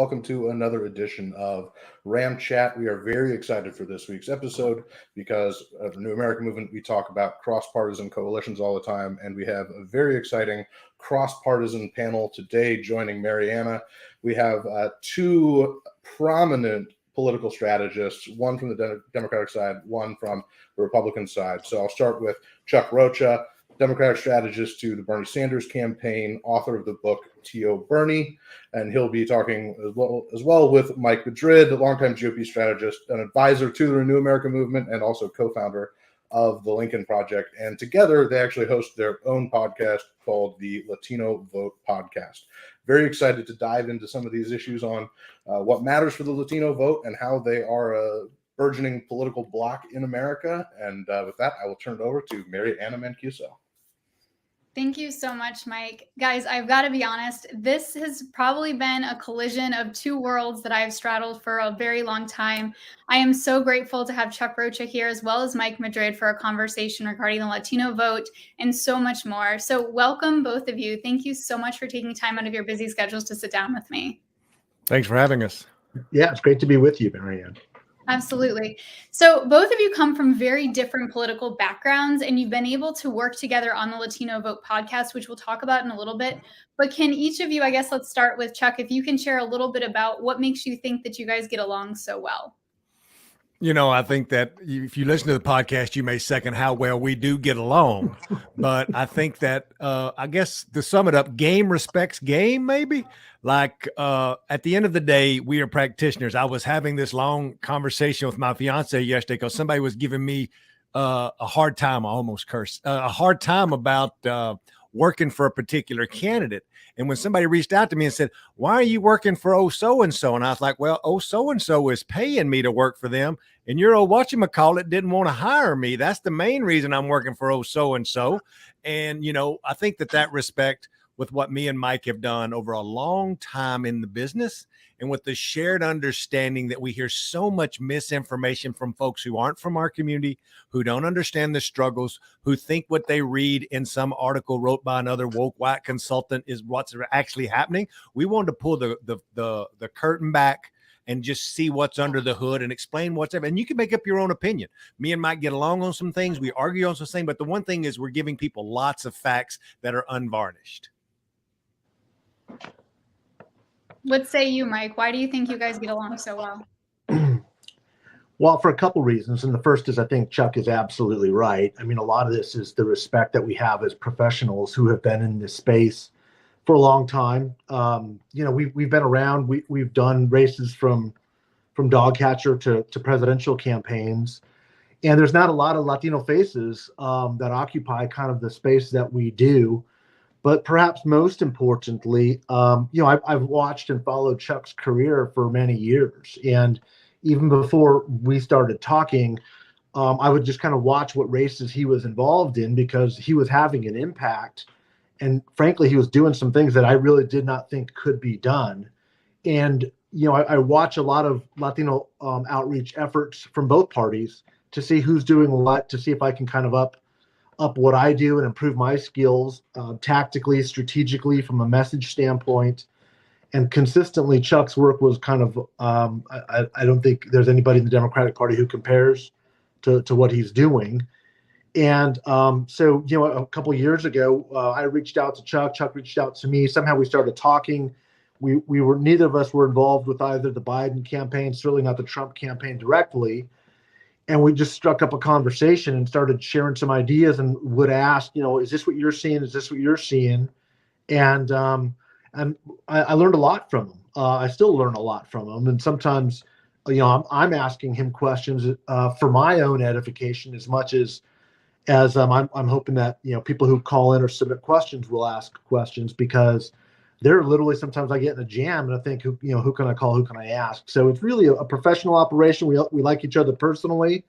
welcome to another edition of RAMChat. We are very excited for this week's episode because of the New American Movement. We talk about cross-partisan coalitions all the time, and we have a very exciting cross-partisan panel today joining Mary Anna. We have two prominent political strategists, one from the Democratic side, one from the Republican side. So I'll start with Chuck Rocha, Democratic strategist to the Bernie Sanders campaign, author of the book T.O. Bernie, and he'll be talking as well with Mike Madrid, a longtime GOP strategist, an advisor to the New American Movement, and also co-founder of the Lincoln Project. And together, they actually host their own podcast called the Latino Vote podcast. Very excited to dive into some of these issues on what matters for the Latino vote and how they are a burgeoning political bloc in America. And with that, I will turn it over to Mary Anna Mancuso. Thank you so much, Mike. Guys, I've got to be honest, this has probably been a collision of two worlds that I've straddled for a very long time. I am so grateful to have Chuck Rocha here as well as Mike Madrid for a conversation regarding the Latino vote and so much more. So welcome, both of you. Thank you so much for taking time out of your busy schedules to sit down with me. Thanks for having us. Yeah, it's great to be with you, Mary Ann. Absolutely. So both of you come from very different political backgrounds, and you've been able to work together on the Latino Vote podcast, which we'll talk about in a little bit. But can each of you, I guess let's start with Chuck, if you can share a little bit about what makes you think that you guys get along so well? You know, I think that if you listen to the podcast, you may second how well we do get along. But I think that, I guess to sum it up, game respects game, maybe. Like at the end of the day, we are practitioners. I was having this long conversation with my fiance yesterday because somebody was giving me a hard time. I almost cursed. A hard time about working for a particular candidate. And when somebody reached out to me and said, why are you working for so-and-so? And I was like, well, so-and-so is paying me to work for them. And your old whatchamacallit didn't want to hire me. That's the main reason I'm working for so-and-so. And, you know, I think that respect with what me and Mike have done over a long time in the business and with the shared understanding that we hear so much misinformation from folks who aren't from our community, who don't understand the struggles, who think what they read in some article wrote by another woke white consultant is what's actually happening. We wanted to pull the curtain back and just see what's under the hood and explain what's ever. And you can make up your own opinion. Me and Mike get along on some things. We argue on some things. But the one thing is we're giving people lots of facts that are unvarnished. What say you, Mike? Why do you think you guys get along so well? Well, for a couple reasons. And the first is I think Chuck is absolutely right. I mean, a lot of this is the respect that we have as professionals who have been in this space for a long time. You know, we've been around. We've done races from dog catcher to presidential campaigns. And there's not a lot of Latino faces that occupy kind of the space that we do. But perhaps most importantly, you know, I've watched and followed Chuck's career for many years. And even before we started talking, I would just kind of watch what races he was involved in because he was having an impact. And frankly, he was doing some things that I really did not think could be done. And, you know, I watch a lot of Latino outreach efforts from both parties to see who's doing what, to see if I can kind of up what I do and improve my skills tactically, strategically, from a message standpoint. And consistently, Chuck's work was kind of, I don't think there's anybody in the Democratic Party who compares to what he's doing. And so, you know, a couple of years ago, I reached out to Chuck. Chuck reached out to me. Somehow we started talking. We were, neither of us were involved with either the Biden campaign, certainly not the Trump campaign directly. And we just struck up a conversation and started sharing some ideas and would ask, you know, is this what you're seeing? Is this what you're seeing? And I learned a lot from him. I still learn a lot from him. And sometimes, you know, I'm asking him questions for my own edification as much as I'm hoping that, you know, people who call in or submit questions will ask questions, because they're literally, sometimes I get in a jam and I think, who can I call? Who can I ask? So it's really a professional operation. We like each other personally.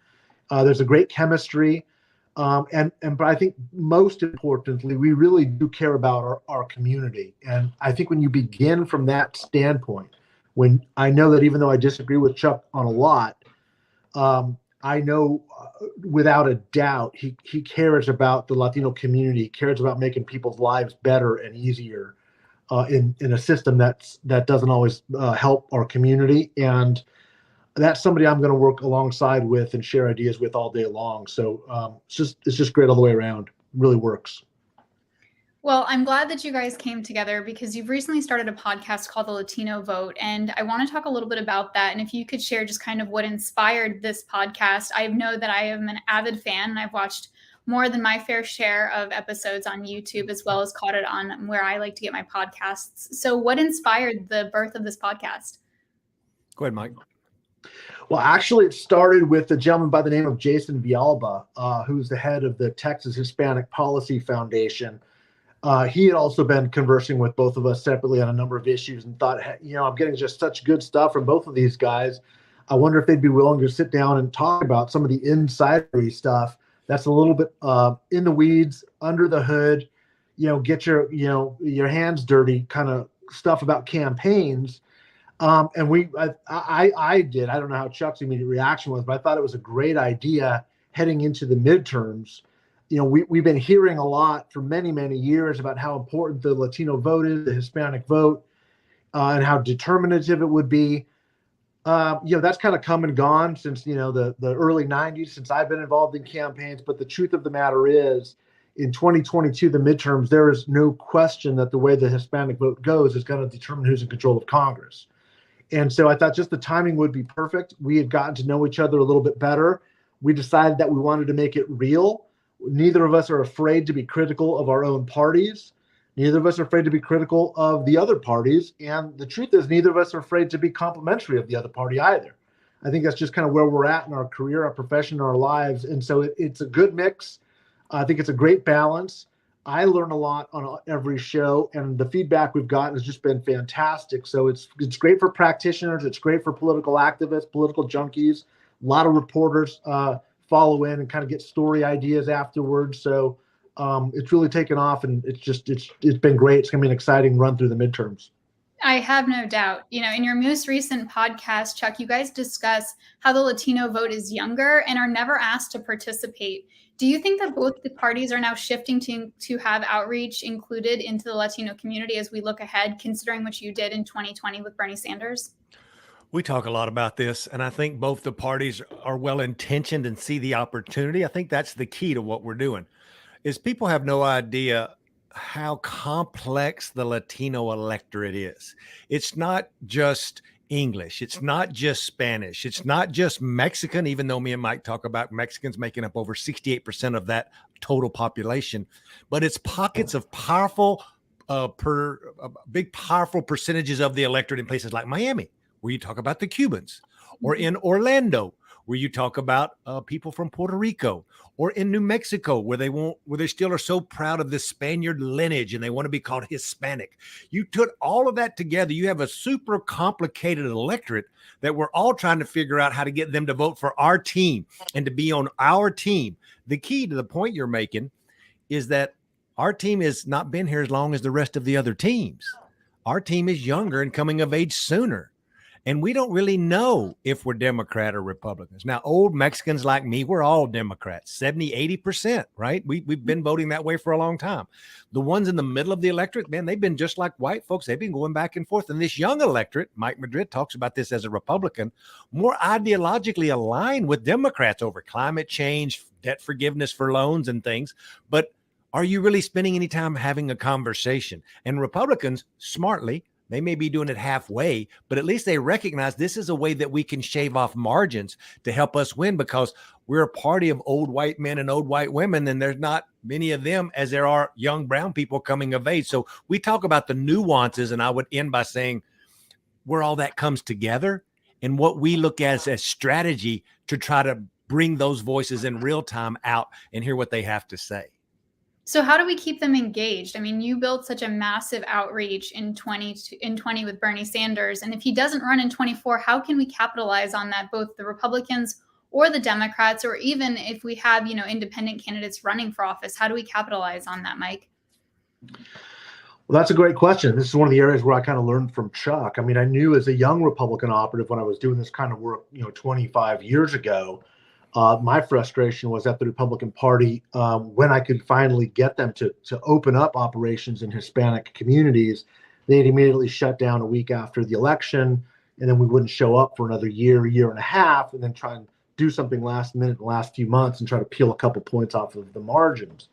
There's a great chemistry. But I think most importantly, we really do care about our community. And I think when you begin from that standpoint, when I know that even though I disagree with Chuck on a lot, I know without a doubt he cares about the Latino community, cares about making people's lives better and easier. in a system that doesn't always help our community. And that's somebody I'm going to work alongside with and share ideas with all day long. So it's just great all the way around. Really works. Well, I'm glad that you guys came together because you've recently started a podcast called the Latino Vote. And I want to talk a little bit about that. And if you could share just kind of what inspired this podcast. I know that I am an avid fan and I've watched more than my fair share of episodes on YouTube, as well as caught it on where I like to get my podcasts. So what inspired the birth of this podcast? Go ahead, Mike. Well, actually, it started with a gentleman by the name of Jason Villalba, who's the head of the Texas Hispanic Policy Foundation. He had also been conversing with both of us separately on a number of issues and thought, I'm getting just such good stuff from both of these guys. I wonder if they'd be willing to sit down and talk about some of the insidery stuff that's a little bit in the weeds, under the hood, get your hands dirty kind of stuff about campaigns. And I did. I don't know how Chuck's immediate reaction was, but I thought it was a great idea heading into the midterms. We've been hearing a lot for many, many years about how important the Latino vote is, the Hispanic vote, and how determinative it would be. That's kind of come and gone since, the early 90s, since I've been involved in campaigns. But the truth of the matter is, in 2022, the midterms, there is no question that the way the Hispanic vote goes is going to determine who's in control of Congress. And so I thought just the timing would be perfect. We had gotten to know each other a little bit better. We decided that we wanted to make it real. Neither of us are afraid to be critical of our own parties. Neither of us are afraid to be critical of the other parties. And the truth is, neither of us are afraid to be complimentary of the other party either. I think that's just kind of where we're at in our career, our profession, our lives. And so it's a good mix. I think it's a great balance. I learn a lot on every show, and the feedback we've gotten has just been fantastic. So it's great for practitioners. It's great for political activists, political junkies. A lot of reporters follow in and kind of get story ideas afterwards. So it's really taken off, and it's been great. It's going to be an exciting run through the midterms. I have no doubt. In your most recent podcast, Chuck, you guys discuss how the Latino vote is younger and are never asked to participate. Do you think that both the parties are now shifting to have outreach included into the Latino community as we look ahead, considering what you did in 2020 with Bernie Sanders? We talk a lot about this, and I think both the parties are well-intentioned and see the opportunity. I think that's the key to what we're doing, is people have no idea how complex the Latino electorate is. It's not just English. It's not just Spanish. It's not just Mexican, even though me and Mike talk about Mexicans making up over 68% of that total population. But it's pockets of powerful, big, powerful percentages of the electorate in places like Miami, where you talk about the Cubans, or in Orlando, where you talk about people from Puerto Rico, or in New Mexico, where they still are so proud of this Spaniard lineage and they want to be called Hispanic. You put all of that together, you have a super complicated electorate that we're all trying to figure out how to get them to vote for our team and to be on our team. The key to the point you're making is that our team has not been here as long as the rest of the other teams. Our team is younger and coming of age sooner. And we don't really know if we're Democrat or Republicans. Now, old Mexicans like me, we're all Democrats, 70, 80%, right? We've been voting that way for a long time. The ones in the middle of the electorate, man, they've been just like white folks. They've been going back and forth. And this young electorate, Mike Madrid talks about this as a Republican, more ideologically aligned with Democrats over climate change, debt forgiveness for loans and things. But are you really spending any time having a conversation? And Republicans, smartly, they may be doing it halfway, but at least they recognize this is a way that we can shave off margins to help us win, because we're a party of old white men and old white women, and there's not many of them as there are young brown people coming of age. So we talk about the nuances, and I would end by saying where all that comes together and what we look at as strategy to try to bring those voices in real time out and hear what they have to say. So how do we keep them engaged? I mean, you built such a massive outreach in 2020 with Bernie Sanders. And if he doesn't run in 24, how can we capitalize on that, both the Republicans or the Democrats, or even if we have, independent candidates running for office? How do we capitalize on that, Mike? Well, that's a great question. This is one of the areas where I kind of learned from Chuck. I mean, I knew as a young Republican operative when I was doing this kind of work, 25 years ago, my frustration was at the Republican Party when I could finally get them to open up operations in Hispanic communities, they'd immediately shut down a week after the election, and then we wouldn't show up for another year and a half, and then try and do something last minute in the last few months and try to peel a couple points off of the margins.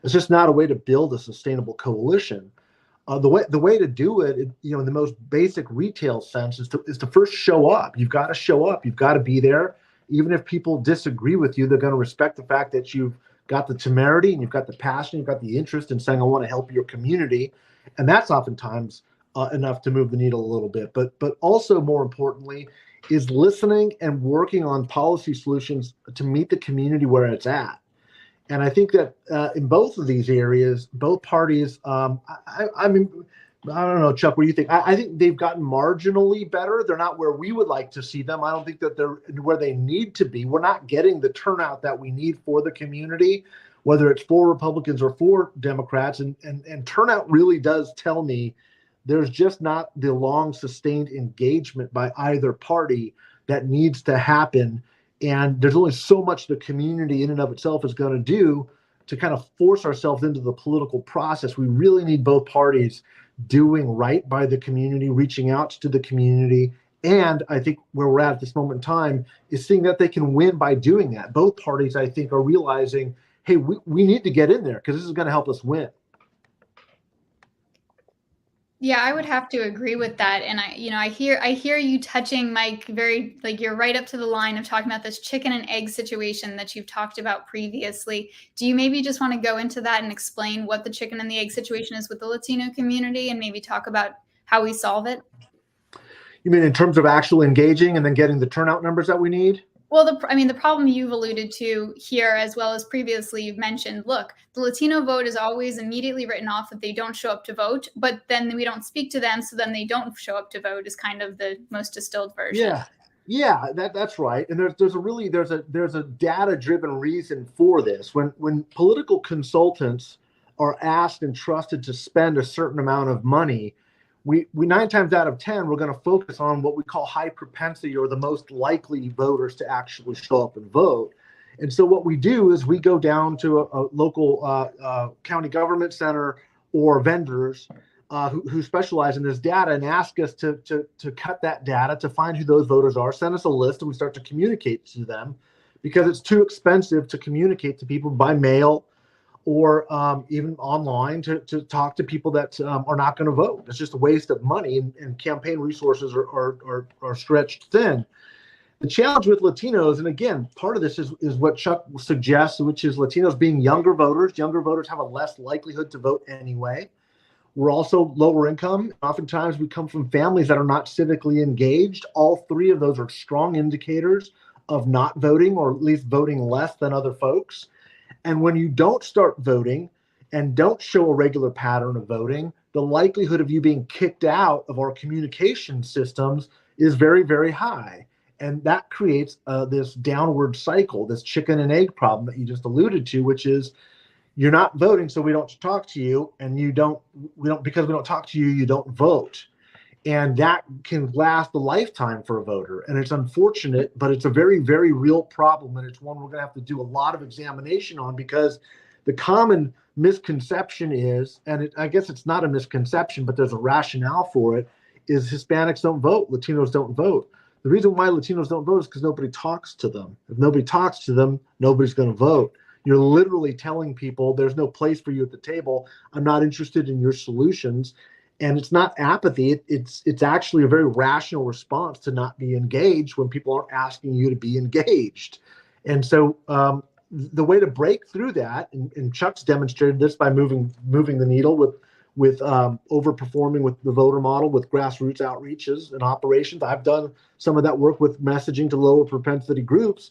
It's just not a way to build a sustainable coalition. The way to do it, in the most basic retail sense, is to first show up. You've got to show up. You've got to be there. Even if people disagree with you, they're going to respect the fact that you've got the temerity and you've got the passion, you've got the interest in saying, I want to help your community. And that's oftentimes enough to move the needle a little bit. But also more importantly is listening and working on policy solutions to meet the community where it's at. And I think that in both of these areas, both parties, I mean, I don't know, Chuck, what do you think? I think they've gotten marginally better. They're not where we would like to see them. I don't think that they're where they need to be. We're not getting the turnout that we need for the community, whether it's for Republicans or for Democrats. And turnout really does tell me there's just not the long sustained engagement by either party that needs to happen. And there's only so much the community in and of itself is going to do to kind of force ourselves into the political process. We really need both parties doing right by the community, reaching out to the community. And I think where we're at this moment in time is seeing that they can win by doing that. Both parties, I think, are realizing, hey, we need to get in there because this is going to help us win. Yeah, I would have to agree with that. And I hear you touching, Mike, very, like, you're right up to the line of talking about this chicken and egg situation that you've talked about previously. Do you maybe just want to go into that and explain what the chicken and the egg situation is with the Latino community and maybe talk about how we solve it? You mean in terms of actually engaging and then getting the turnout numbers that we need? Well, the problem you've alluded to here, as well as previously you've mentioned, look, the Latino vote is always immediately written off that they don't show up to vote, but then we don't speak to them, so then they don't show up to vote is kind of the most distilled version. Yeah, that's right. And there's a data-driven reason for this. When political consultants are asked and trusted to spend a certain amount of money, we 9 times out of 10, we're going to focus on what we call high propensity or the most likely voters to actually show up and vote. And so what we do is we go down to a local county government center or vendors who specialize in this data and ask us to cut that data to find who those voters are, send us a list, and we start to communicate to them because it's too expensive to communicate to people by mail or even online to talk to people that are not going to vote. It's just a waste of money, and campaign resources are stretched thin. The challenge with Latinos, and again, part of this is what Chuck suggests, which is Latinos being younger voters. Younger voters have a less likelihood to vote anyway. We're also lower income. Oftentimes we come from families that are not civically engaged. All 3 of those are strong indicators of not voting, or at least voting less than other folks. And when you don't start voting and don't show a regular pattern of voting, the likelihood of you being kicked out of our communication systems is very, very high. And that creates this downward cycle, this chicken and egg problem that you just alluded to, which is you're not voting, so we don't talk to you, and because we don't talk to you, you don't vote. And that can last a lifetime for a voter. And it's unfortunate, but it's a very, very real problem. And it's one we're going to have to do a lot of examination on, because the common misconception is, and I guess it's not a misconception, but there's a rationale for it, is Hispanics don't vote, Latinos don't vote. The reason why Latinos don't vote is because nobody talks to them. If nobody talks to them, nobody's going to vote. You're literally telling people there's no place for you at the table. I'm not interested in your solutions. And it's not apathy. It's actually a very rational response to not be engaged when people aren't asking you to be engaged. And so the way to break through that, and Chuck's demonstrated this by moving the needle with overperforming with the voter model, with grassroots outreaches and operations. I've done some of that work with messaging to lower propensity groups.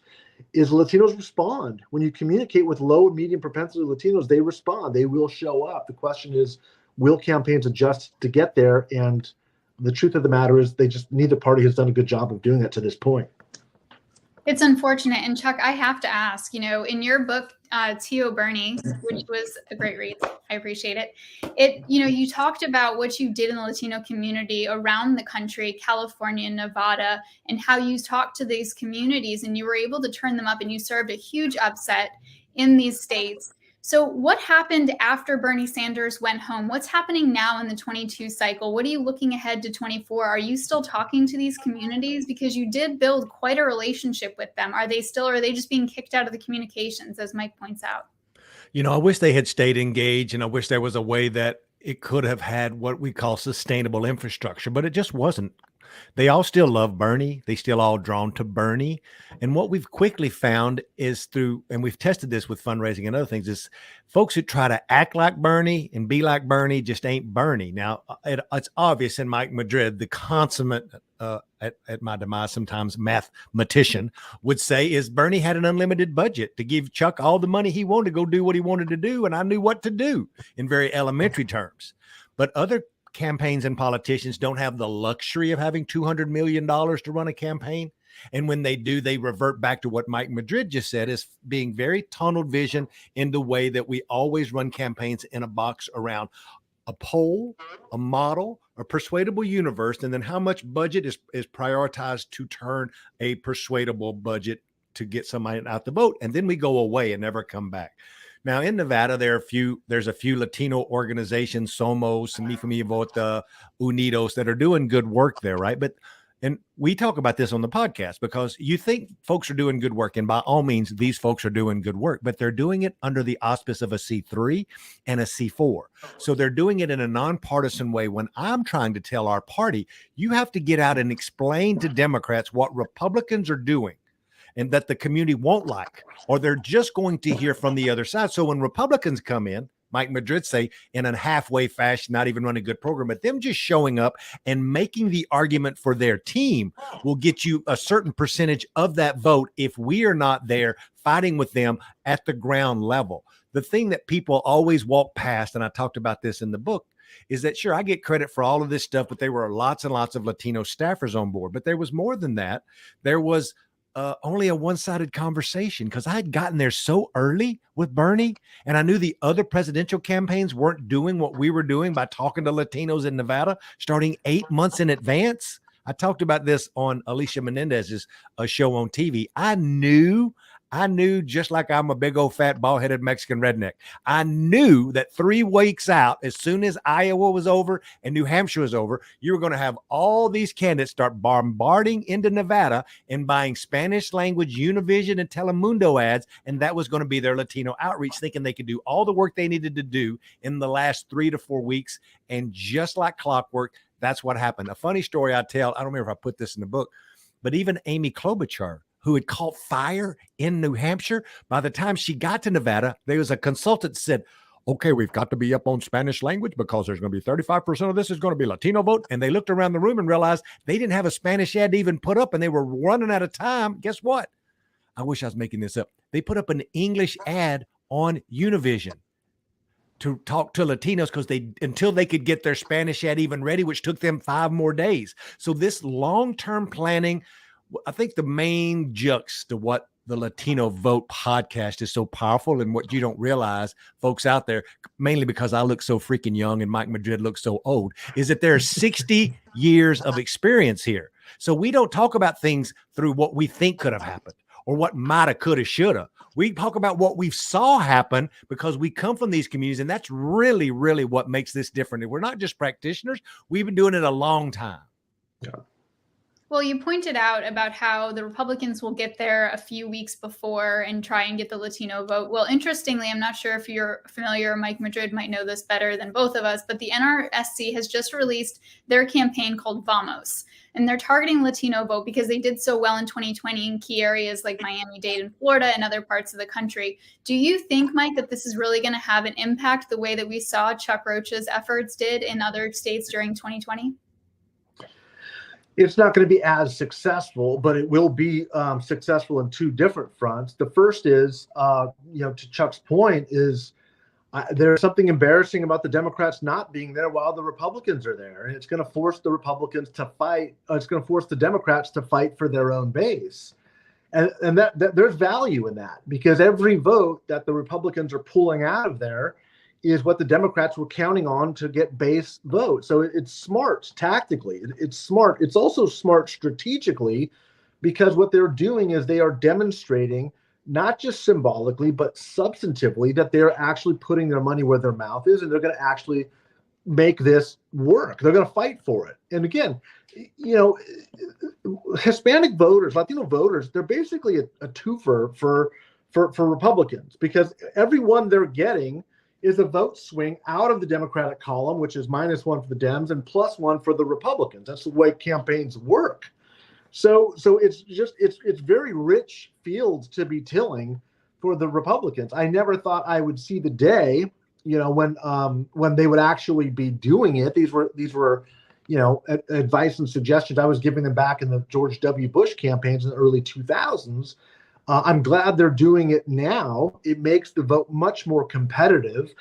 Is Latinos respond. When you communicate with low and medium propensity Latinos, they respond. They will show up. The question is, will campaigns adjust to get there? And the truth of the matter is neither party has done a good job of doing that to this point. It's unfortunate. And Chuck, I have to ask, in your book, T.O. Bernie, which was a great read, I appreciate it. You talked about what you did in the Latino community around the country, California, Nevada, and how you talked to these communities and you were able to turn them up, and you served a huge upset in these states. So what happened after Bernie Sanders went home? What's happening now in the 22 cycle? What are you looking ahead to 24? Are you still talking to these communities? Because you did build quite a relationship with them. Are they still, or are they just being kicked out of the communications, as Mike points out? I wish they had stayed engaged, and I wish there was a way that it could have had what we call sustainable infrastructure, but it just wasn't. They all still love Bernie. They still all drawn to Bernie. And what we've quickly found is and we've tested this with fundraising and other things, is folks who try to act like Bernie and be like Bernie just ain't Bernie. Now, it's obvious in Mike Madrid, the consummate, at my demise, sometimes mathematician would say, is Bernie had an unlimited budget to give Chuck all the money he wanted to go do what he wanted to do. And I knew what to do in very elementary terms. But other campaigns and politicians don't have the luxury of having $200 million to run a campaign. And when they do, they revert back to what Mike Madrid just said, is being very tunnel vision in the way that we always run campaigns in a box around a poll, a model, a persuadable universe, and then how much budget is prioritized to turn a persuadable budget to get somebody out the vote. And then we go away and never come back. Now in Nevada, there's a few Latino organizations, Somos, Mi Familia Vota, Unidos, that are doing good work there, right? And we talk about this on the podcast because you think folks are doing good work, and by all means, these folks are doing good work, but they're doing it under the auspice of a C3 and a C4. So they're doing it in a nonpartisan way. When I'm trying to tell our party, you have to get out and explain to Democrats what Republicans are doing and that the community won't like, or they're just going to hear from the other side. So when Republicans come in, Mike Madrid say, in a halfway fashion, not even running a good program, but them just showing up and making the argument for their team will get you a certain percentage of that vote if we are not there fighting with them at the ground level. The thing that people always walk past, and I talked about this in the book, is that, sure, I get credit for all of this stuff, but there were lots and lots of Latino staffers on board. But there was more than that. There was only a one-sided conversation, because I had gotten there so early with Bernie, and I knew the other presidential campaigns weren't doing what we were doing by talking to Latinos in Nevada starting 8 months in advance. I talked about this on Alicia Menendez's show on TV. I knew, just like I'm a big old fat bald-headed Mexican redneck, I knew that 3 weeks out, as soon as Iowa was over and New Hampshire was over, you were going to have all these candidates start bombarding into Nevada and buying Spanish language Univision and Telemundo ads. And that was going to be their Latino outreach, thinking they could do all the work they needed to do in the last 3 to 4 weeks. And just like clockwork, that's what happened. A funny story I tell, I don't remember if I put this in the book, but even Amy Klobuchar, who had caught fire in New Hampshire, by the time she got to Nevada, there was a consultant said, okay, we've got to be up on Spanish language because there's going to be 35% of this is going to be Latino vote. And they looked around the room and realized they didn't have a Spanish ad to even put up, and they were running out of time. Guess what? I wish I was making this up. They put up an English ad on Univision to talk to Latinos until they could get their Spanish ad even ready, which took them 5 more days. So this long-term planning, I think the main jux to what the Latino Vote podcast is so powerful, and what you don't realize, folks out there, mainly because I look so freaking young and Mike Madrid looks so old, is that there are 60 years of experience here. So we don't talk about things through what we think could have happened or what mighta, coulda, shoulda. We talk about what we saw happen because we come from these communities, and that's really, really what makes this different. We're not just practitioners. We've been doing it a long time. Yeah. Well, you pointed out about how the Republicans will get there a few weeks before and try and get the Latino vote. Well, interestingly, I'm not sure if you're familiar, Mike Madrid might know this better than both of us, but the NRSC has just released their campaign called Vamos. And they're targeting Latino vote because they did so well in 2020 in key areas like Miami-Dade and Florida and other parts of the country. Do you think, Mike, that this is really going to have an impact the way that we saw Chuck Rocha's efforts did in other states during 2020? It's not going to be as successful, but it will be successful in 2 different fronts. The first is, to Chuck's point, is there's something embarrassing about the Democrats not being there while the Republicans are there. And it's going to force the Republicans to fight. It's going to force the Democrats to fight for their own base. And that there's value in that, because every vote that the Republicans are pulling out of there is what the Democrats were counting on to get base votes. So it's smart tactically. It's smart. It's also smart strategically, because what they're doing is they are demonstrating not just symbolically, but substantively, that they're actually putting their money where their mouth is, and they're going to actually make this work. They're going to fight for it. And again, Hispanic voters, Latino voters, they're basically a twofer for Republicans, because every one they're getting is a vote swing out of the Democratic column, which is -1 for the Dems and +1 for the Republicans. That's the way campaigns work. So it's very rich fields to be tilling for the Republicans. I never thought I would see the day, when they would actually be doing it. These were advice and suggestions I was giving them back in the George W. Bush campaigns in the early 2000s. I'm glad they're doing it now. It makes the vote much more competitive.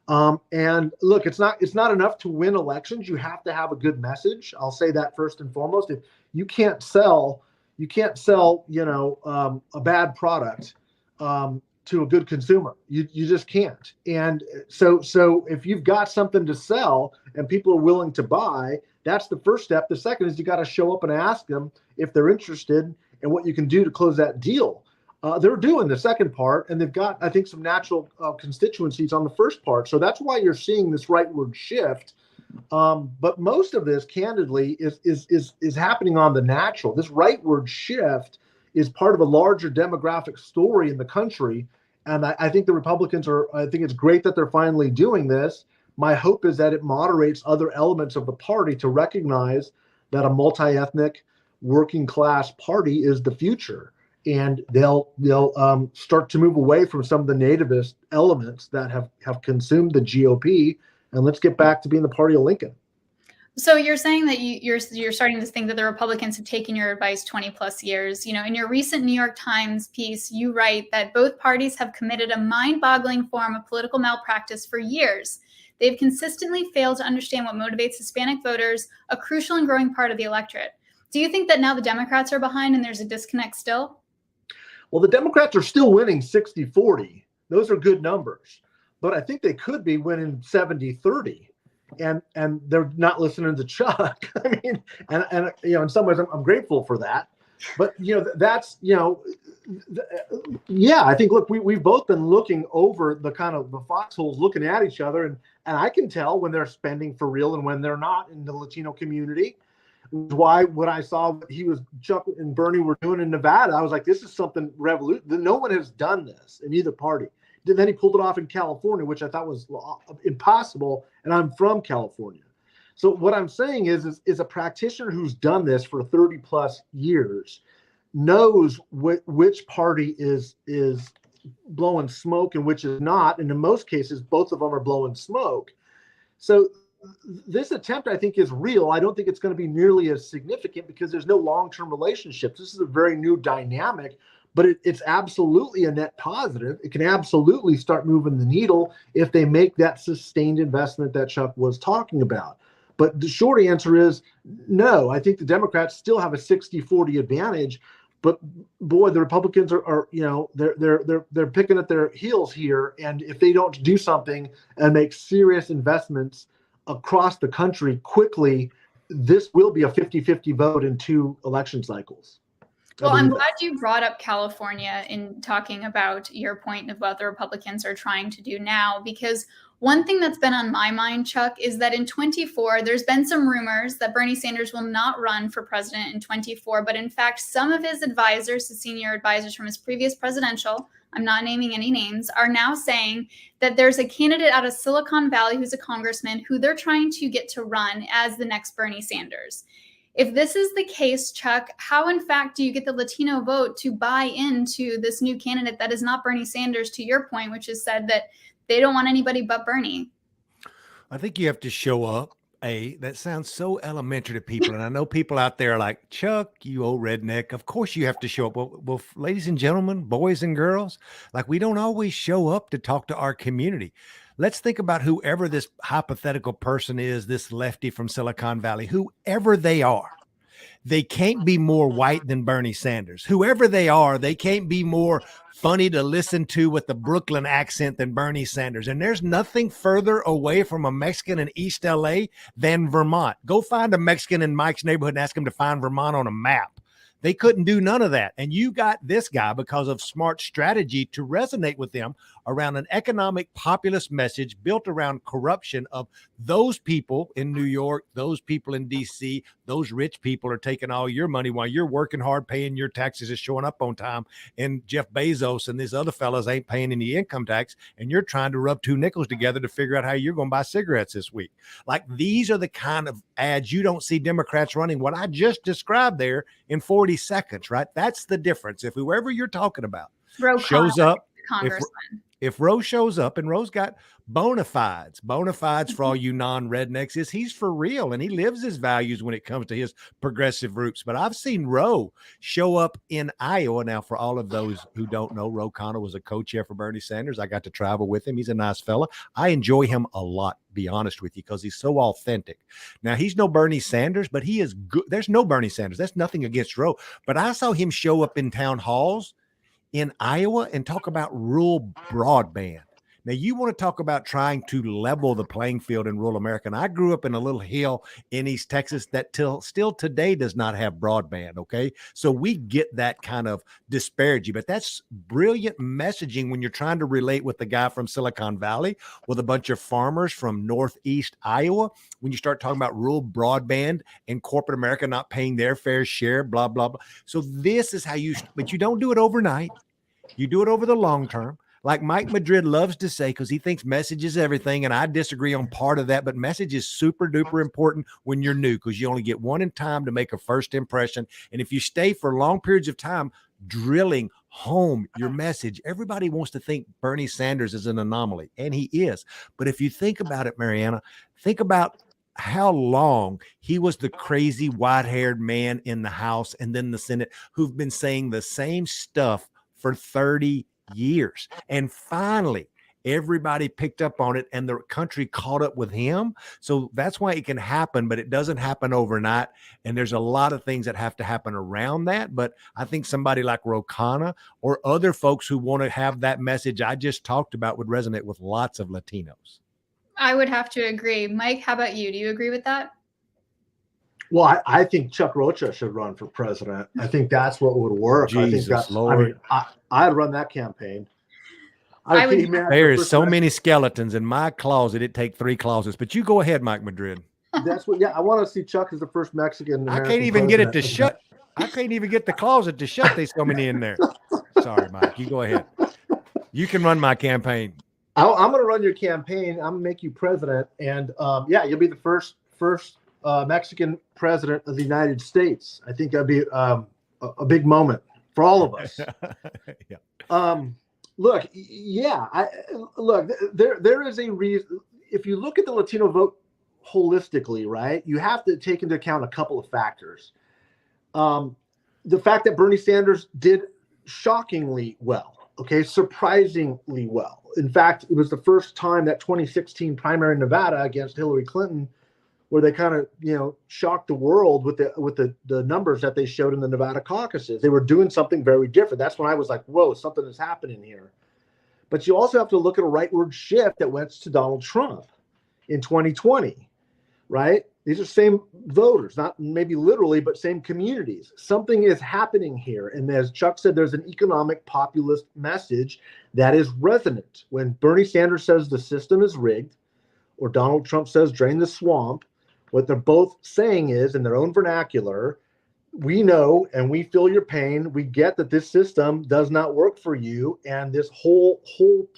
And look, it's not enough to win elections. You have to have a good message. I'll say that first and foremost. If you can't sell, a bad product to a good consumer. You just can't. And so if you've got something to sell and people are willing to buy, that's the first step. The second is you got to show up and ask them if they're interested and what you can do to close that deal. They're doing the second part, and they've got, I think, some natural constituencies on the first part. So that's why you're seeing this rightward shift. But most of this, candidly, is happening on the natural. This rightward shift is part of a larger demographic story in the country. And I think the Republicans I think it's great that they're finally doing this. My hope is that it moderates other elements of the party to recognize that a multi-ethnic working class party is the future. And they'll start to move away from some of the nativist elements that have consumed the GOP, and let's get back to being the party of Lincoln. So you're saying that you're starting to think that the Republicans have taken your advice 20 plus years. In your recent New York Times piece, you write that both parties have committed a mind-boggling form of political malpractice for years. They've consistently failed to understand what motivates Hispanic voters, a crucial and growing part of the electorate. Do you think that now the Democrats are behind and there's a disconnect still? Well, the Democrats are still winning 60-40. Those are good numbers. But I think they could be winning 70-30. And they're not listening to Chuck. I mean, and in some ways I'm grateful for that. But that's I think, look, we've both been looking over the kind of the foxholes, looking at each other, and I can tell when they're spending for real and when they're not in the Latino community. Why, when I saw what Chuck and Bernie were doing in Nevada, I was like, this is something revolutionary. No one has done this in either party. Then he pulled it off in California, which I thought was impossible, and I'm from California. So what I'm saying is a practitioner who's done this for 30 plus years knows which party is blowing smoke and which is not, and in most cases, both of them are blowing smoke. So this attempt, I think, is real. I don't think it's going to be nearly as significant because there's no long-term relationships. This is a very new dynamic, but it's absolutely a net positive. It can absolutely start moving the needle if they make that sustained investment that Chuck was talking about. But the short answer is no. I think the Democrats still have a 60-40 advantage, but boy, the Republicans are they're picking at their heels here. And if they don't do something and make serious investments across the country quickly, this will be a 50-50 vote in 2 election cycles. Well, I'm glad you brought up California in talking about your point of what the Republicans are trying to do now, because one thing that's been on my mind, Chuck, is that in 24, there's been some rumors that Bernie Sanders will not run for president in 24, but in fact, some of his advisors, the senior advisors from his previous presidential, I'm not naming any names, are now saying that there's a candidate out of Silicon Valley who's a congressman who they're trying to get to run as the next Bernie Sanders. If this is the case, Chuck, how in fact do you get the Latino vote to buy into this new candidate that is not Bernie Sanders, to your point, which is said that they don't want anybody but Bernie? I think you have to show up. That sounds so elementary to people. And I know people out there are like, Chuck, you old redneck. Of course you have to show up. Well, ladies and gentlemen, boys and girls, like we don't always show up to talk to our community. Let's think about whoever this hypothetical person is, this lefty from Silicon Valley, whoever they are. They can't be more white than Bernie Sanders. Whoever they are, they can't be more funny to listen to with the Brooklyn accent than Bernie Sanders. And there's nothing further away from a Mexican in East LA than Vermont. Go find a Mexican in Mike's neighborhood and ask him to find Vermont on a map. They couldn't do none of that. And you got this guy because of smart strategy to resonate with them around an economic populist message built around corruption of those people in New York, those people in DC, those rich people are taking all your money while you're working hard, paying your taxes and showing up on time. And Jeff Bezos and these other fellas ain't paying any income tax. And you're trying to rub two nickels together to figure out how you're going to buy cigarettes this week. Like, these are the kind of ads you don't see Democrats running what I just described there in 40 seconds, right? That's the difference. If whoever you're talking about shows up, if Rose shows up, and Rose got bona fides for all you non-rednecks, is he's for real and he lives his values when it comes to his progressive roots. But I've seen Roe show up in Iowa. Now, for all of those who don't know, Ro Khanna was a co-chair for Bernie Sanders. I got to travel with him. He's a nice fella. I enjoy him a lot, be honest with you, because he's so authentic. Now, he's no Bernie Sanders, but he is good. There's no Bernie Sanders. That's nothing against Roe. But I saw him show up in town halls in Iowa and talk about rural broadband. Now, you want to talk about trying to level the playing field in rural America. And I grew up in a little hill in East Texas that still today does not have broadband, okay? So we get that kind of disparity, but that's brilliant messaging when you're trying to relate with the guy from Silicon Valley with a bunch of farmers from Northeast Iowa. When you start talking about rural broadband and corporate America not paying their fair share, blah, blah, blah. So this is how but you don't do it overnight. You do it over the long term. Like Mike Madrid loves to say, because he thinks message is everything, and I disagree on part of that, but message is super duper important when you're new, because you only get one in time to make a first impression. And if you stay for long periods of time drilling home your message, everybody wants to think Bernie Sanders is an anomaly, and he is. But if you think about it, Mary Anna, think about how long he was the crazy white-haired man in the House and then the Senate who've been saying the same stuff for 30 years. And finally, everybody picked up on it and the country caught up with him. So that's why it can happen, but it doesn't happen overnight. And there's a lot of things that have to happen around that. But I think somebody like Ro Khanna or other folks who want to have that message I just talked about would resonate with lots of Latinos. I would have to agree. Mike, how about you? Do you agree with that? Well, I think Chuck Rocha should run for president. I think that's what would work. Jesus, I think that's, Lord. I'd run that campaign. There is so many skeletons in my closet. It'd take 3 closets, but you go ahead, Mike Madrid. That's what, I want to see Chuck as the first Mexican. I can't even get it to shut. I can't even get the closet to shut. There's so many in there. Sorry, Mike. You go ahead. You can run my campaign. I'm going to run your campaign. I'm going to make you president. And you'll be the first Mexican president of the United States. I think that'd be a big moment for all of us. Yeah. Look, there is a reason. If you look at the Latino vote holistically, right, you have to take into account a couple of factors. The fact that Bernie Sanders did shockingly well, surprisingly well. In fact, it was the first time that 2016 primary in Nevada against Hillary Clinton, where they kind of, shocked the world with the numbers that they showed in the Nevada caucuses. They were doing something very different. That's when I was like, whoa, something is happening here. But you also have to look at a rightward shift that went to Donald Trump in 2020, right? These are same voters, not maybe literally, but same communities. Something is happening here. And as Chuck said, there's an economic populist message that is resonant. When Bernie Sanders says the system is rigged, or Donald Trump says drain the swamp, what they're both saying is, in their own vernacular, we know and we feel your pain. We get that this system does not work for you, and this whole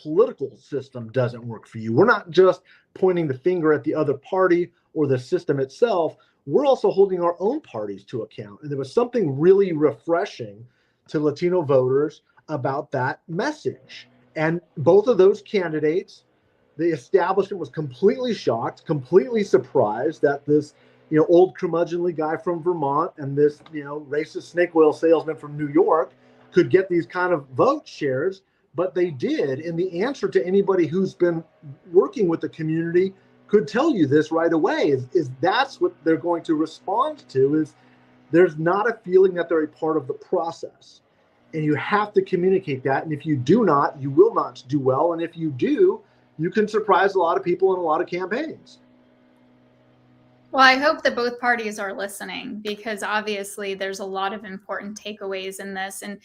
political system doesn't work for you. We're not just pointing the finger at the other party or the system itself. We're also holding our own parties to account. And there was something really refreshing to Latino voters about that message. And both of those candidates, the establishment was completely shocked, completely surprised that this, old curmudgeonly guy from Vermont and this, racist snake oil salesman from New York could get these kind of vote shares, but they did. And the answer to anybody who's been working with the community could tell you this right away is that's what they're going to respond to, is there's not a feeling that they're a part of the process. And you have to communicate that. And if you do not, you will not do well. And if you do, you can surprise a lot of people in a lot of campaigns. Well, I hope that both parties are listening, because obviously there's a lot of important takeaways in this. And,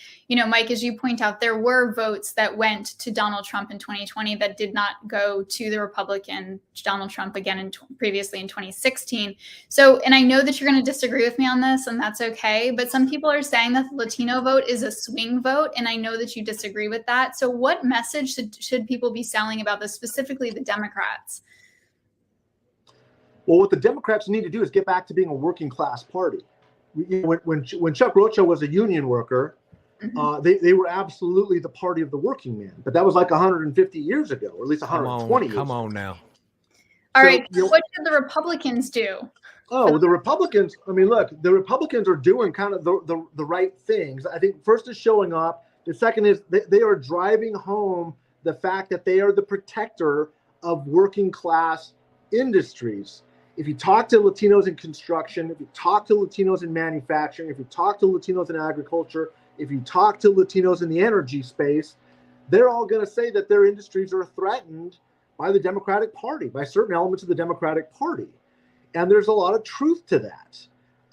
Mike, as you point out, there were votes that went to Donald Trump in 2020 that did not go to the Republican Donald Trump again previously in 2016. So, and I know that you're going to disagree with me on this, and that's okay. But some people are saying that the Latino vote is a swing vote, and I know that you disagree with that. So what message should people be selling about this, specifically the Democrats? Well, what the Democrats need to do is get back to being a working class party. When Chuck Rocha was a union worker, they were absolutely the party of the working man. But that was like 150 years ago, or at least 120 years ago. Come on now. All right. What should the Republicans do? Oh, the Republicans. I mean, look, the Republicans are doing kind of the right things. I think first is showing up. The second is they are driving home the fact that they are the protector of working class industries. If you talk to Latinos in construction, if you talk to Latinos in manufacturing, if you talk to Latinos in agriculture, if you talk to Latinos in the energy space, they're all going to say that their industries are threatened by the Democratic Party, by certain elements of the Democratic Party. And there's a lot of truth to that.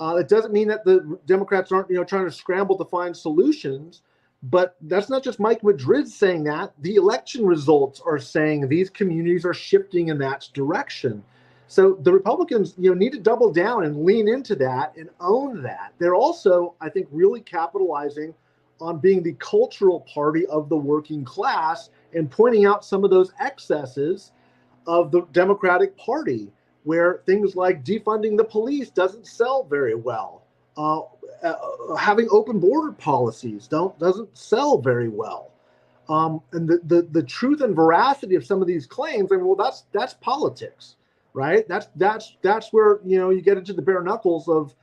It doesn't mean that the Democrats aren't, trying to scramble to find solutions, but that's not just Mike Madrid saying that. The election results are saying these communities are shifting in that direction. So the Republicans, need to double down and lean into that and own that. They're also, I think, really capitalizing on being the cultural party of the working class and pointing out some of those excesses of the Democratic Party, where things like defunding the police doesn't sell very well. Having open border policies doesn't sell very well. And the truth and veracity of some of these claims, that's politics. Right. That's where, you get into the bare knuckles of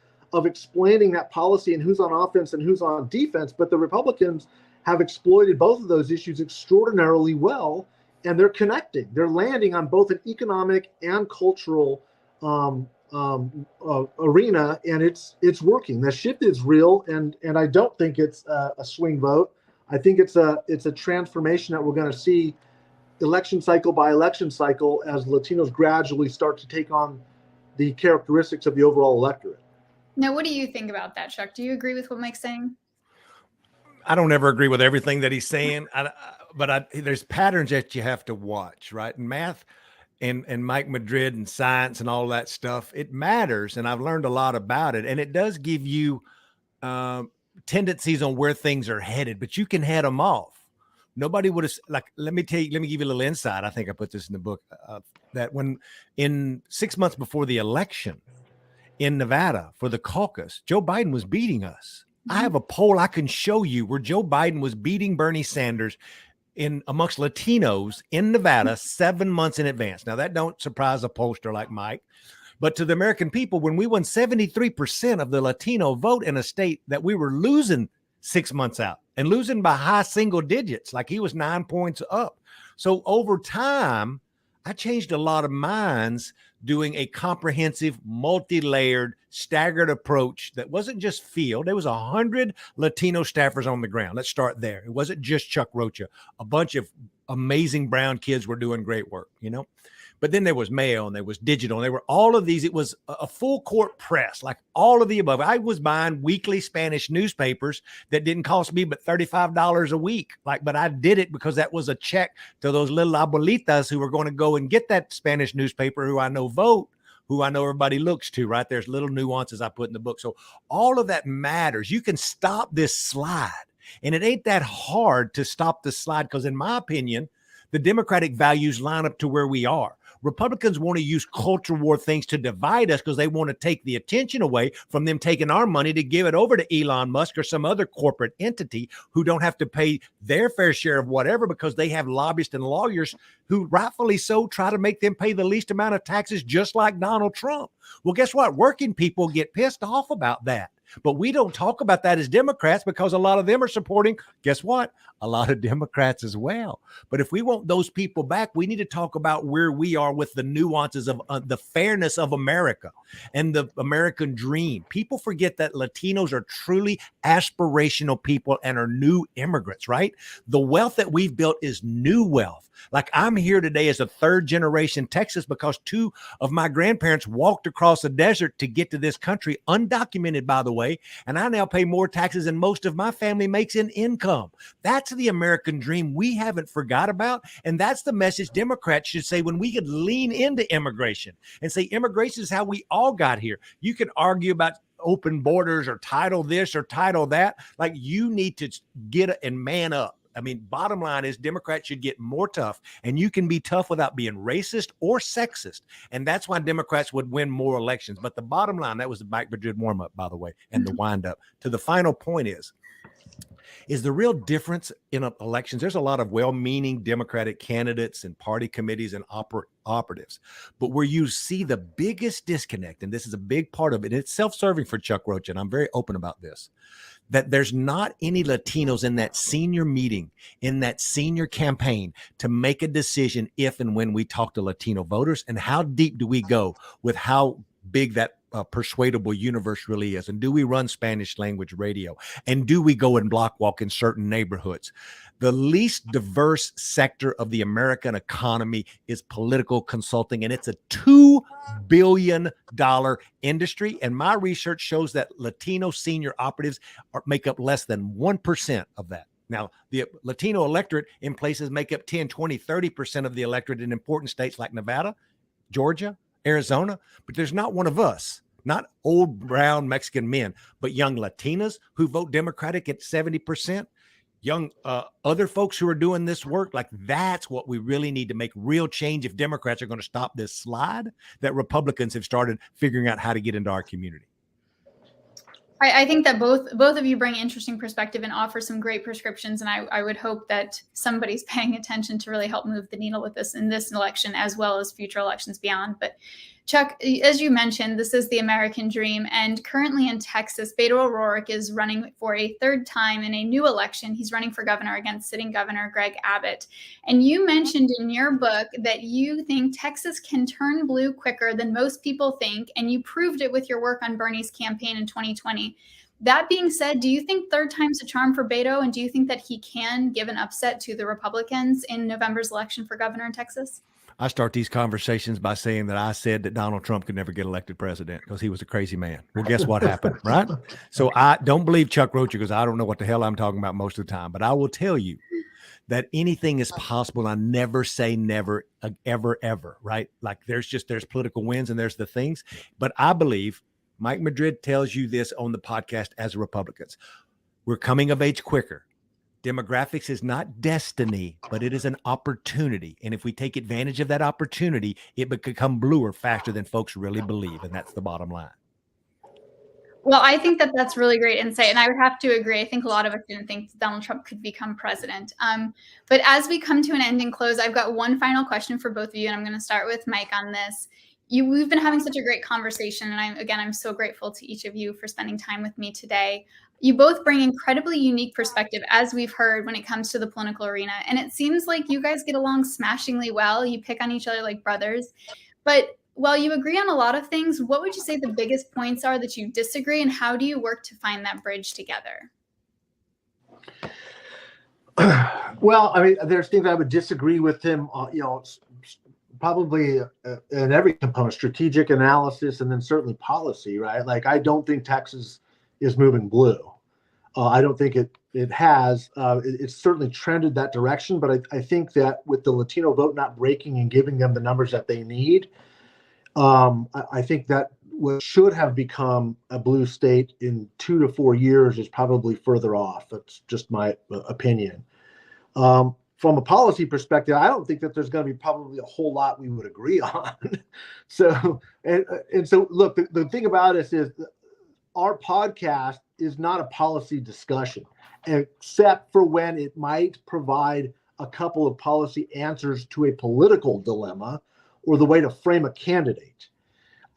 explaining that policy and who's on offense and who's on defense. But the Republicans have exploited both of those issues extraordinarily well, and they're connecting. They're landing on both an economic and cultural arena, and it's working. The shift is real, and I don't think it's a swing vote. I think it's a transformation that we're going to see election cycle by election cycle as Latinos gradually start to take on the characteristics of the overall electorate. Now, what do you think about that, Chuck? Do you agree with what Mike's saying? I don't ever agree with everything that he's saying, but there's patterns that you have to watch, right? And math and Mike Madrid and science and all that stuff, it matters. And I've learned a lot about it. And it does give you tendencies on where things are headed, but you can head them off. Nobody would have, let me give you a little insight. I think I put this in the book, that when in 6 months before the election in Nevada for the caucus, Joe Biden was beating us. I have a poll I can show you where Joe Biden was beating Bernie Sanders amongst Latinos in Nevada 7 months in advance. Now that don't surprise a pollster like Mike, but to the American people, when we won 73% of the Latino vote in a state that we were losing 6 months out and losing by high single digits, like he was 9 points up. So over time, I changed a lot of minds doing a comprehensive, multi-layered, staggered approach that wasn't just field. There was 100 Latino staffers on the ground. Let's start there. It wasn't just Chuck Rocha. A bunch of amazing brown kids were doing great work, But then there was mail and there was digital and there were all of these. It was a full court press, like all of the above. I was buying weekly Spanish newspapers that didn't cost me but $35 a week. But I did it because that was a check to those little abuelitas who were going to go and get that Spanish newspaper, who I know vote, who I know everybody looks to, right? There's little nuances I put in the book. So all of that matters. You can stop this slide, and it ain't that hard to stop the slide because, in my opinion, the Democratic values line up to where we are. Republicans want to use culture war things to divide us because they want to take the attention away from them taking our money to give it over to Elon Musk or some other corporate entity who don't have to pay their fair share of whatever because they have lobbyists and lawyers who rightfully so try to make them pay the least amount of taxes, just like Donald Trump. Well, guess what? Working people get pissed off about that. But we don't talk about that as Democrats because a lot of them are supporting, guess what? A lot of Democrats as well. But if we want those people back, we need to talk about where we are with the nuances of the fairness of America and the American dream. People forget that Latinos are truly aspirational people and are new immigrants, right? The wealth that we've built is new wealth. Like I'm here today as a third generation Texas because two of my grandparents walked across the desert to get to this country, undocumented, by the way. And I now pay more taxes than most of my family makes in income. That's the American dream we haven't forgot about. And that's the message Democrats should say when we could lean into immigration and say immigration is how we all got here. You can argue about open borders or title this or title that. Like you need to get and man up. I mean, bottom line is Democrats should get more tough, and you can be tough without being racist or sexist. And that's why Democrats would win more elections. But the bottom line, that was the Mike Madrid warm up, by the way, and the wind up to the final point is the real difference in elections. There's a lot of well-meaning Democratic candidates and party committees and operatives, but where you see the biggest disconnect, and this is a big part of it, it's self-serving for Chuck Rocha, and I'm very open about this, that there's not any Latinos in that senior meeting, in that senior campaign to make a decision if and when we talk to Latino voters, and how deep do we go with how big that persuadable universe really is. And do we run Spanish language radio? And do we go and block walk in certain neighborhoods? The least diverse sector of the American economy is political consulting, and it's a $2 billion industry. And my research shows that Latino senior operatives make up less than 1% of that. Now, the Latino electorate in places make up 10, 20, 30% of the electorate in important states like Nevada, Georgia, Arizona, but there's not one of us. Not old brown Mexican men, but young Latinas who vote Democratic at 70%, young other folks who are doing this work. Like that's what we really need to make real change if Democrats are going to stop this slide that Republicans have started figuring out how to get into our community. I think that both of you bring interesting perspective and offer some great prescriptions. And I would hope that somebody's paying attention to really help move the needle with this in this election, as well as future elections beyond. But Chuck, as you mentioned, this is the American dream. And currently in Texas, Beto O'Rourke is running for a third time in a new election. He's running for governor against sitting governor Greg Abbott. And you mentioned in your book that you think Texas can turn blue quicker than most people think. And you proved it with your work on Bernie's campaign in 2020. That being said, do you think third time's a charm for Beto? And do you think that he can give an upset to the Republicans in November's election for governor in Texas? I start these conversations by saying that I said that Donald Trump could never get elected president because he was a crazy man. Well, guess what happened, right? So I don't believe Chuck Rocha because I don't know what the hell I'm talking about most of the time. But I will tell you that anything is possible. I never say never, ever, ever, right? Like there's political wins and there's the things. But I believe Mike Madrid tells you this on the podcast as Republicans. We're coming of age quicker. Demographics is not destiny, but it is an opportunity. And if we take advantage of that opportunity, it will become bluer faster than folks really believe. And that's the bottom line. Well, I think that that's really great insight. And I would have to agree. I think a lot of us didn't think Donald Trump could become president. But as we come to an end and close, I've got one final question for both of you. And I'm going to start with Mike on this. We've been having such a great conversation. And I'm so grateful to each of you for spending time with me today. You both bring incredibly unique perspective, as we've heard, when it comes to the political arena. And it seems like you guys get along smashingly well. You pick on each other like brothers. But while you agree on a lot of things, what would you say the biggest points are that you disagree, and how do you work to find that bridge together? Well, I mean, there's things I would disagree with him, probably in every component, strategic analysis, and then certainly policy, right? Like, I don't think Texas is moving blue. I don't think it has. It's certainly trended that direction, but I think that with the Latino vote not breaking and giving them the numbers that they need, I think that what should have become a blue state in 2 to 4 years is probably further off. That's just my opinion. From a policy perspective, I don't think that there's going to be probably a whole lot we would agree on. So look, the thing about us is our podcast is not a policy discussion, except for when it might provide a couple of policy answers to a political dilemma or the way to frame a candidate.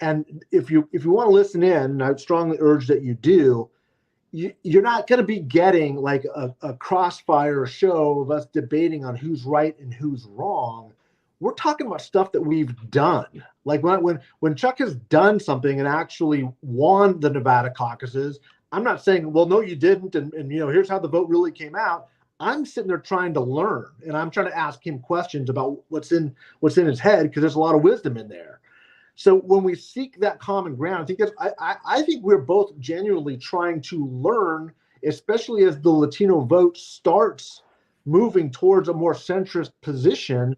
And if you want to listen in, and I would strongly urge that you do, you're not going to be getting like a crossfire show of us debating on who's right and who's wrong. We're talking about stuff that we've done. Like when Chuck has done something and actually won the Nevada caucuses, I'm not saying, well, no, you didn't. And here's how the vote really came out. I'm sitting there trying to learn, and I'm trying to ask him questions about what's in his head, because there's a lot of wisdom in there. So when we seek that common ground, I think we're both genuinely trying to learn, especially as the Latino vote starts moving towards a more centrist position.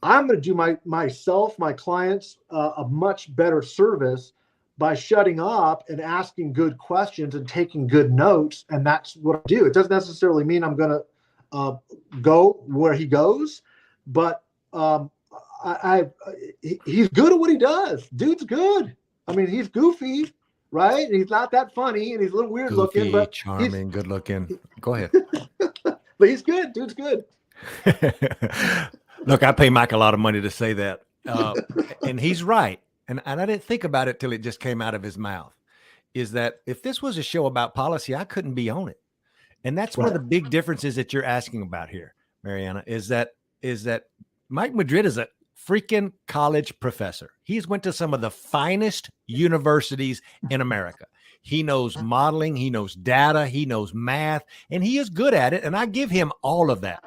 I'm going to do myself, my clients, a much better service by shutting up and asking good questions and taking good notes. And that's what I do. It doesn't necessarily mean I'm going to go where he goes, but he's good at what he does. Dude's good. I mean, he's goofy, right? And he's not that funny, and he's a little weird looking, but charming, good looking. Go ahead. But he's good. Dude's good. Look, I pay Mike a lot of money to say that. And he's right. And I didn't think about it till it just came out of his mouth, is that if this was a show about policy, I couldn't be on it. And that's one of the big differences that you're asking about here, Mary Anna, is that Mike Madrid is a freaking college professor. He's went to some of the finest universities in America. He knows modeling, he knows data, he knows math, and he is good at it. And I give him all of that.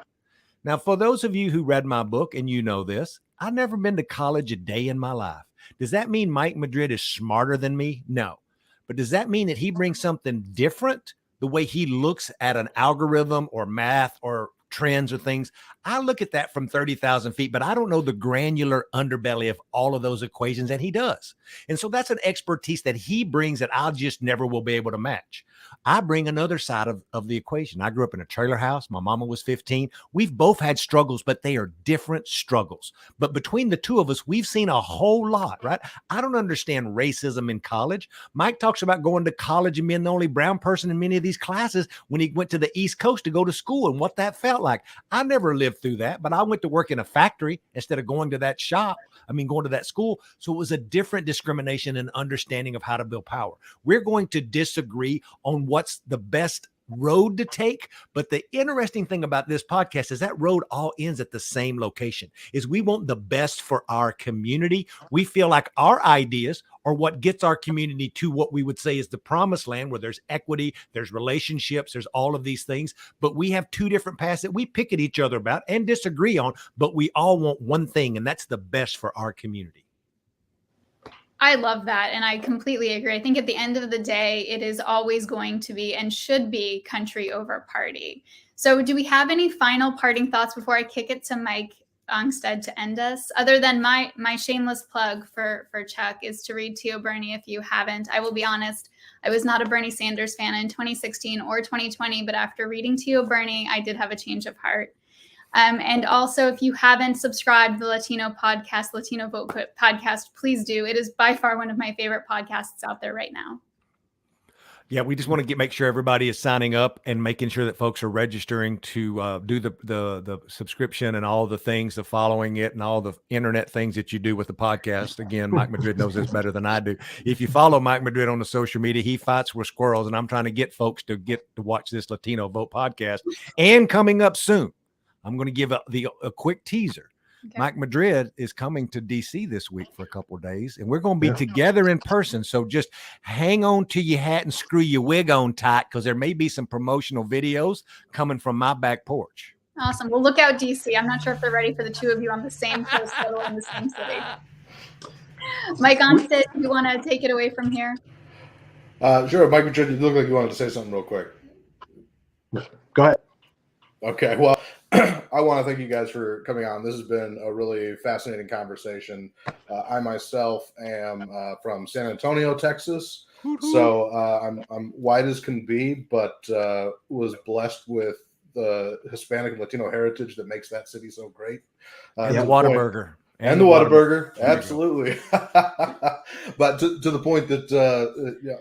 Now, for those of you who read my book, and you know this, I've never been to college a day in my life. Does that mean Mike Madrid is smarter than me? No. But does that mean that he brings something different, the way he looks at an algorithm or math or trends or things? I look at that from 30,000 feet, but I don't know the granular underbelly of all of those equations, and he does. And so that's an expertise that he brings that I just never will be able to match. I bring another side of the equation. I grew up in a trailer house. My mama was 15. We've both had struggles, but they are different struggles. But between the two of us, we've seen a whole lot, right? I don't understand racism in college. Mike talks about going to college and being the only brown person in many of these classes when he went to the East Coast to go to school and what that felt like. I never lived through that, but I went to work in a factory instead of going to that going to that school. So it was a different discrimination and understanding of how to build power. We're going to disagree on what's the best road to take. But the interesting thing about this podcast is that road all ends at the same location. Is we want the best for our community. We feel like our ideas are what gets our community to what we would say is the promised land, where there's equity, there's relationships, there's all of these things. But we have two different paths that we pick at each other about and disagree on, but we all want one thing, and that's the best for our community. I love that. And I completely agree. I think at the end of the day, it is always going to be and should be country over party. So do we have any final parting thoughts before I kick it to Mike Ongstead to end us? Other than my shameless plug for Chuck is to read Tio Bernie if you haven't. I will be honest, I was not a Bernie Sanders fan in 2016 or 2020, but after reading Tio Bernie, I did have a change of heart. And also, if you haven't subscribed to the Latino Vote podcast, please do. It is by far one of my favorite podcasts out there right now. Yeah, we just want to make sure everybody is signing up and making sure that folks are registering to do the subscription and all the things, the following it and all the internet things that you do with the podcast. Again, Mike Madrid knows this better than I do. If you follow Mike Madrid on the social media, he fights with squirrels, and I'm trying to get folks to watch this Latino Vote podcast. And coming up soon, I'm going to give a quick teaser. Okay. Mike Madrid is coming to DC this week for a couple of days, and we're going to be together in person. So just hang on to your hat and screw your wig on tight, because there may be some promotional videos coming from my back porch. Awesome. Well, look out, DC. I'm not sure if they're ready for the two of you on the same coast in the same city. Mike Ongstead, do you want to take it away from here? Sure. Mike Madrid, you look like you wanted to say something real quick. Go ahead. Okay. Well, I want to thank you guys for coming on. This has been a really fascinating conversation. I myself am from San Antonio, Texas, so I'm white as can be, but was blessed with the Hispanic and Latino heritage that makes that city so great. And the Whataburger. And the Whataburger, absolutely. But to the point that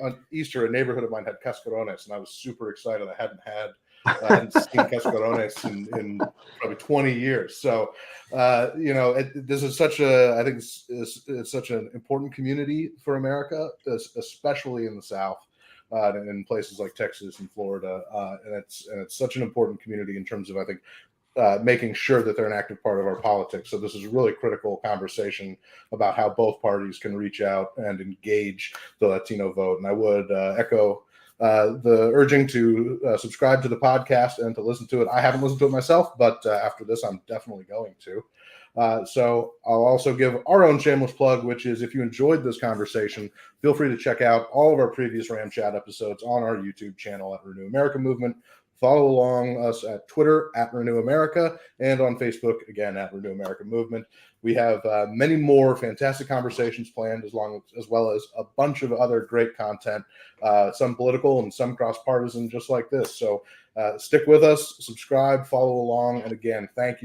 on Easter, a neighborhood of mine had cascarones, and I was super excited. I hadn't had I hadn't seen Cascarones in probably 20 years. So, this is such I think it's such an important community for America, especially in the South. And in places like Texas and Florida, and it's such an important community in terms of, I think, making sure that they're an active part of our politics. So this is a really critical conversation about how both parties can reach out and engage the Latino vote. And I would echo the urging to subscribe to the podcast and to listen to it. I haven't listened to it myself, but after this, I'm definitely going to. So I'll also give our own shameless plug, which is, if you enjoyed this conversation, feel free to check out all of our previous RAMChat episodes on our YouTube channel at Renew America Movement. Follow along us at Twitter at Renew America and on Facebook, again, at Renew America Movement. We have many more fantastic conversations planned, as well as a bunch of other great content, some political and some cross-partisan, just like this. So stick with us, subscribe, follow along, and again, thank you.